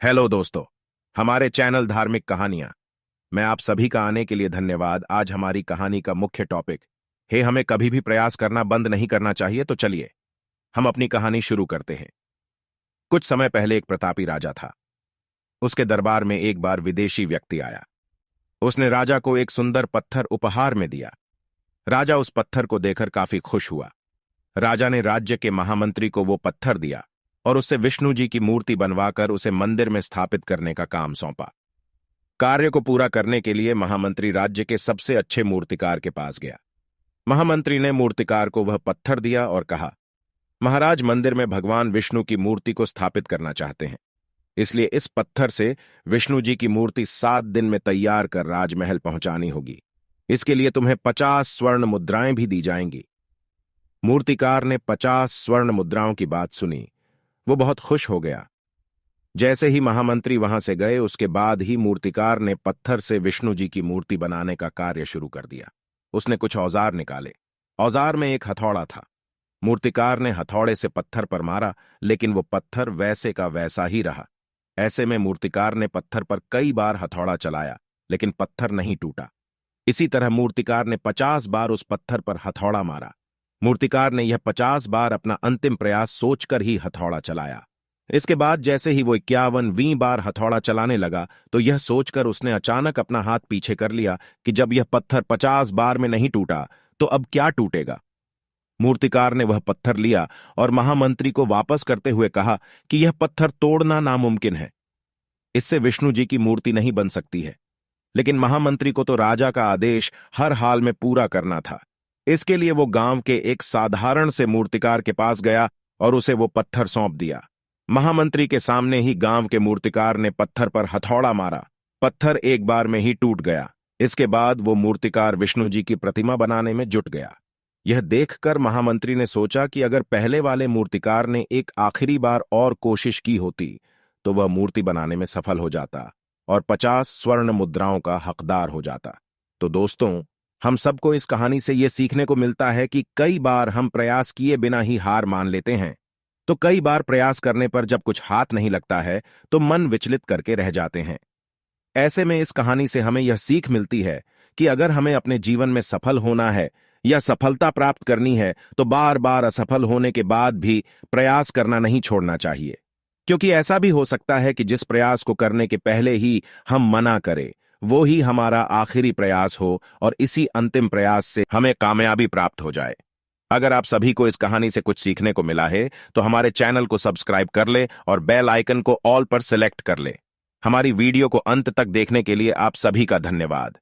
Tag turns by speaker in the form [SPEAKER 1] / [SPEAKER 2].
[SPEAKER 1] Hello दोस्तों, हमारे channel धार्मिक कहानियां मैं आप सभी का आने के लिए धन्यवाद। आज हमारी कहानी का मुख्य टॉपिक है हमें कभी भी प्रयास करना बंद नहीं करना चाहिए। तो चलिए हम अपनी कहानी शुरू करते हैं। कुछ समय पहले एक प्रतापी राजा था। उसके दरबार में एक बार विदेशी व्यक्ति आया। उसने राजा को एक सुंदर पत्थर उपहार में दिया। राजा उस पत्थर को देखकर काफी खुश हुआ। राजा ने राज्य के महामंत्री को वो पत्थर दिया और उससे विष्णु जी की मूर्ति बनवाकर उसे मंदिर में स्थापित करने का काम सौंपा। कार्य को पूरा करने के लिए महामंत्री राज्य के सबसे अच्छे मूर्तिकार के पास गया। महामंत्री ने मूर्तिकार को वह पत्थर दिया और कहा, महाराज, मंदिर में भगवान विष्णु की मूर्ति को स्थापित करना चाहते हैं, इसलिए इस पत्थर से विष्णु जी की मूर्ति 7 दिन में तैयार कर राजमहल पहुंचानी होगी। इसके लिए तुम्हें 50 स्वर्ण मुद्राएं भी दी जाएंगी। मूर्तिकार ने 50 स्वर्ण मुद्राओं की बात सुनी। वो बहुत खुश हो गया। जैसे ही महामंत्री वहां से गए, उसके बाद ही मूर्तिकार ने पत्थर से विष्णु जी की मूर्ति बनाने का कार्य शुरू कर दिया। उसने कुछ औजार निकाले। औजार में एक हथौड़ा था। मूर्तिकार ने हथौड़े से पत्थर पर मारा, लेकिन वो पत्थर वैसे का वैसा ही रहा। ऐसे में मूर्तिकार ने पत्थर पर कई बार हथौड़ा चलाया, लेकिन पत्थर नहीं टूटा। इसी तरह मूर्तिकार ने 50 बार उस पत्थर पर हथौड़ा मारा। मूर्तिकार ने यह 50 बार अपना अंतिम प्रयास सोचकर ही हथौड़ा चलाया। इसके बाद जैसे ही वो 51वीं बार हथौड़ा चलाने लगा, तो यह सोचकर उसने अचानक अपना हाथ पीछे कर लिया कि जब यह पत्थर 50 बार में नहीं टूटा, तो अब क्या टूटेगा। मूर्तिकार ने वह पत्थर लिया और महामंत्री को वापस करते हुए कहा कि यह पत्थर तोड़ना नामुमकिन है, इससे विष्णु जी की मूर्ति नहीं बन सकती है। लेकिन महामंत्री को तो राजा का आदेश हर हाल में पूरा करना था। इसके लिए वो गांव के एक साधारण से मूर्तिकार के पास गया और उसे वो पत्थर सौंप दिया। महामंत्री के सामने ही गांव के मूर्तिकार ने पत्थर पर हथौड़ा मारा। पत्थर एक बार में ही टूट गया। इसके बाद वो मूर्तिकार विष्णु जी की प्रतिमा बनाने में जुट गया। यह देखकर महामंत्री ने सोचा कि अगर पहले वाले मूर्तिकार ने एक आखिरी बार और कोशिश की होती, तो वह मूर्ति बनाने में सफल हो जाता और 50 स्वर्ण मुद्राओं का हकदार हो जाता। तो दोस्तों, हम सबको इस कहानी से यह सीखने को मिलता है कि कई बार हम प्रयास किए बिना ही हार मान लेते हैं। तो कई बार प्रयास करने पर जब कुछ हाथ नहीं लगता है, तो मन विचलित करके रह जाते हैं। ऐसे में इस कहानी से हमें यह सीख मिलती है कि अगर हमें अपने जीवन में सफल होना है या सफलता प्राप्त करनी है, तो बार बार असफल होने के बाद भी प्रयास करना नहीं छोड़ना चाहिए। क्योंकि ऐसा भी हो सकता है कि जिस प्रयास को करने के पहले ही हम मना करें, वो ही हमारा आखिरी प्रयास हो और इसी अंतिम प्रयास से हमें कामयाबी प्राप्त हो जाए। अगर आप सभी को इस कहानी से कुछ सीखने को मिला है, तो हमारे चैनल को सब्सक्राइब कर ले और बेल आइकन को ऑल पर सिलेक्ट कर ले। हमारी वीडियो को अंत तक देखने के लिए आप सभी का धन्यवाद।